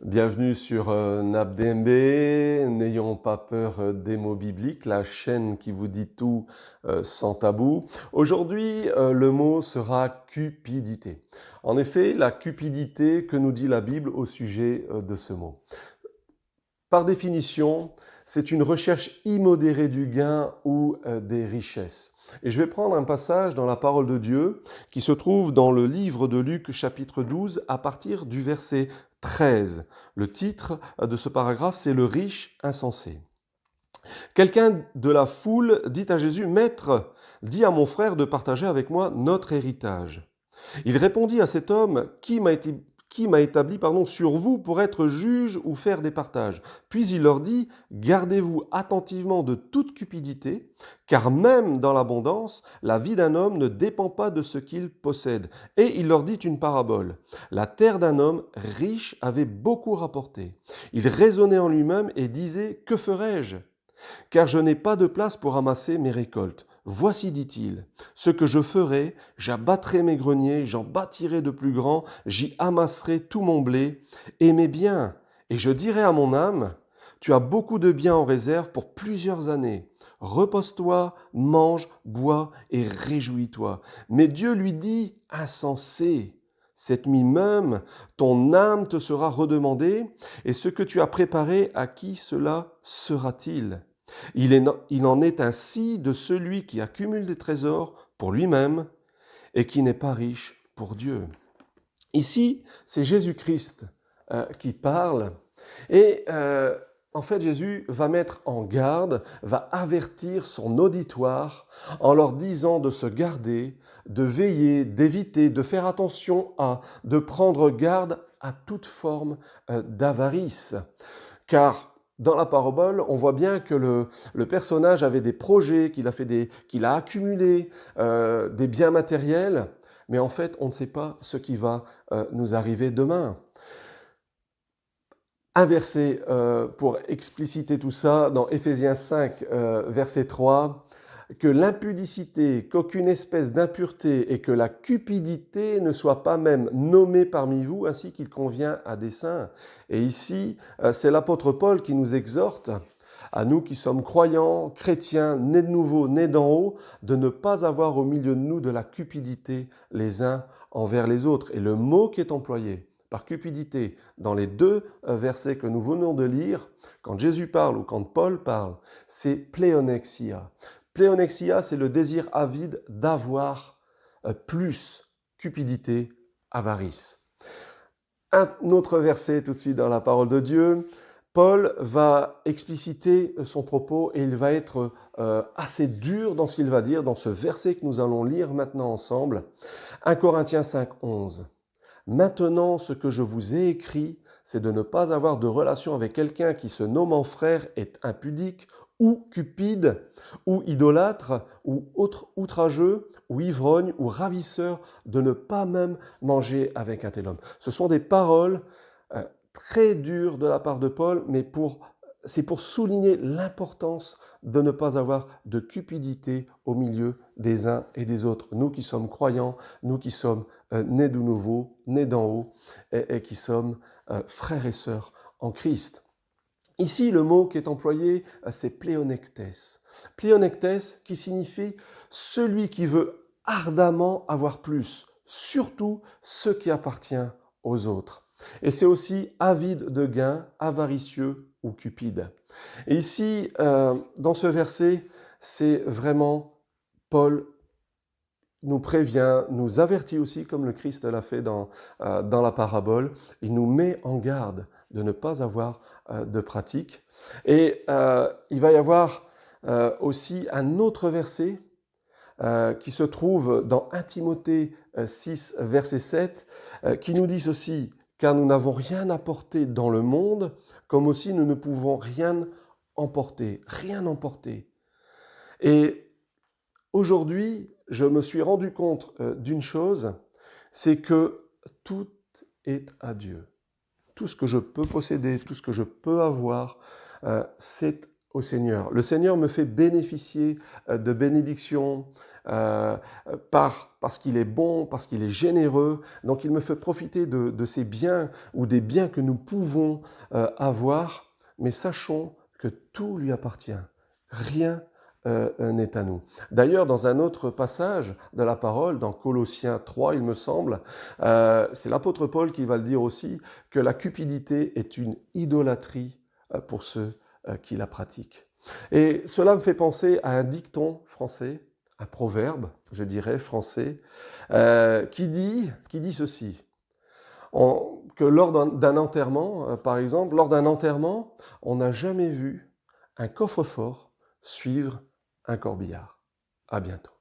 Bienvenue sur NAPDMB, n'ayons pas peur des mots bibliques, la chaîne qui vous dit tout sans tabou. Aujourd'hui, le mot sera cupidité. En effet, la cupidité, que nous dit la Bible au sujet de ce mot? Par définition, c'est une recherche immodérée du gain ou des richesses. Et je vais prendre un passage dans la parole de Dieu qui se trouve dans le livre de Luc chapitre 12 à partir du verset 13. Le titre de ce paragraphe, c'est Le riche insensé. Quelqu'un de la foule dit à Jésus, Maître, dis à mon frère de partager avec moi notre héritage. Il répondit à cet homme, qui m'a établi sur vous pour être juge ou faire des partages. Puis il leur dit, gardez-vous attentivement de toute cupidité, car même dans l'abondance, la vie d'un homme ne dépend pas de ce qu'il possède. Et il leur dit une parabole. La terre d'un homme riche avait beaucoup rapporté. Il raisonnait en lui-même et disait, que ferai-je? Car je n'ai pas de place pour amasser mes récoltes. Voici, dit-il, ce que je ferai, j'abattrai mes greniers, j'en bâtirai de plus grands, j'y amasserai tout mon blé et mes biens. Et je dirai à mon âme, tu as beaucoup de biens en réserve pour plusieurs années. Repose-toi, mange, bois et réjouis-toi. Mais Dieu lui dit, insensé, cette nuit même, ton âme te sera redemandée, et ce que tu as préparé, à qui cela sera-t-il? Il en est ainsi de celui qui accumule des trésors pour lui-même et qui n'est pas riche pour Dieu. Ici, c'est Jésus-Christ qui parle et en fait, Jésus va mettre en garde, va avertir son auditoire en leur disant de se garder, de veiller, d'éviter, de faire attention à, de prendre garde à toute forme d'avarice. Car dans la parabole, on voit bien que le personnage avait des projets, qu'il a accumulé, des biens matériels, mais en fait, on ne sait pas ce qui va nous arriver demain. Un verset pour expliciter tout ça, dans Éphésiens 5, verset 3, que l'impudicité, qu'aucune espèce d'impureté et que la cupidité ne soient pas même nommées parmi vous, ainsi qu'il convient à des saints. Et ici, c'est l'apôtre Paul qui nous exhorte, à nous qui sommes croyants, chrétiens, nés de nouveau, nés d'en haut, de ne pas avoir au milieu de nous de la cupidité les uns envers les autres. Et le mot qui est employé par cupidité dans les deux versets que nous venons de lire, quand Jésus parle ou quand Paul parle, c'est pléonexia. Pléonexia, c'est le désir avide d'avoir plus. Cupidité, avarice. Un autre verset tout de suite dans la parole de Dieu, Paul va expliciter son propos et il va être assez dur dans ce qu'il va dire dans ce verset que nous allons lire maintenant ensemble. 1 Corinthiens 5, 11. Maintenant, ce que je vous ai écrit, c'est de ne pas avoir de relation avec quelqu'un qui se nommant frère est impudique, ou cupide, ou idolâtre, ou autre outrageux, ou ivrogne, ou ravisseur, de ne pas même manger avec un tel homme. Ce sont des paroles très dures de la part de Paul, mais c'est pour souligner l'importance de ne pas avoir de cupidité au milieu des uns et des autres. Nous qui sommes croyants, nous qui sommes nés de nouveau, nés d'en haut, et qui sommes frères et sœurs en Christ. Ici, le mot qui est employé, c'est pléonectes. Pléonectes qui signifie celui qui veut ardemment avoir plus, surtout ce qui appartient aux autres. Et c'est aussi avide de gain, avaricieux ou cupide. Et ici, dans ce verset, c'est vraiment Paul nous prévient, nous avertit aussi, comme le Christ l'a fait dans la parabole. Il nous met en garde de ne pas avoir de pratique. Et il va y avoir aussi un autre verset qui se trouve dans 1 Timothée 6, verset 7, qui nous dit ceci, car nous n'avons rien apporté dans le monde, comme aussi nous ne pouvons rien emporter. Rien emporter. Et aujourd'hui, je me suis rendu compte d'une chose, c'est que tout est à Dieu. Tout ce que je peux posséder, tout ce que je peux avoir, c'est au Seigneur. Le Seigneur me fait bénéficier de bénédictions parce qu'il est bon, parce qu'il est généreux. Donc il me fait profiter de ces biens ou des biens que nous pouvons avoir, mais sachons que tout lui appartient. Rien n'est à nous. D'ailleurs, dans un autre passage de la parole, dans Colossiens 3, il me semble, c'est l'apôtre Paul qui va le dire aussi, que la cupidité est une idolâtrie pour ceux qui la pratiquent. Et cela me fait penser à un dicton français, un proverbe, je dirais, français, qui dit ceci, que lors d'un enterrement, par exemple, lors d'un enterrement, on n'a jamais vu un coffre-fort suivre un corbillard. À bientôt.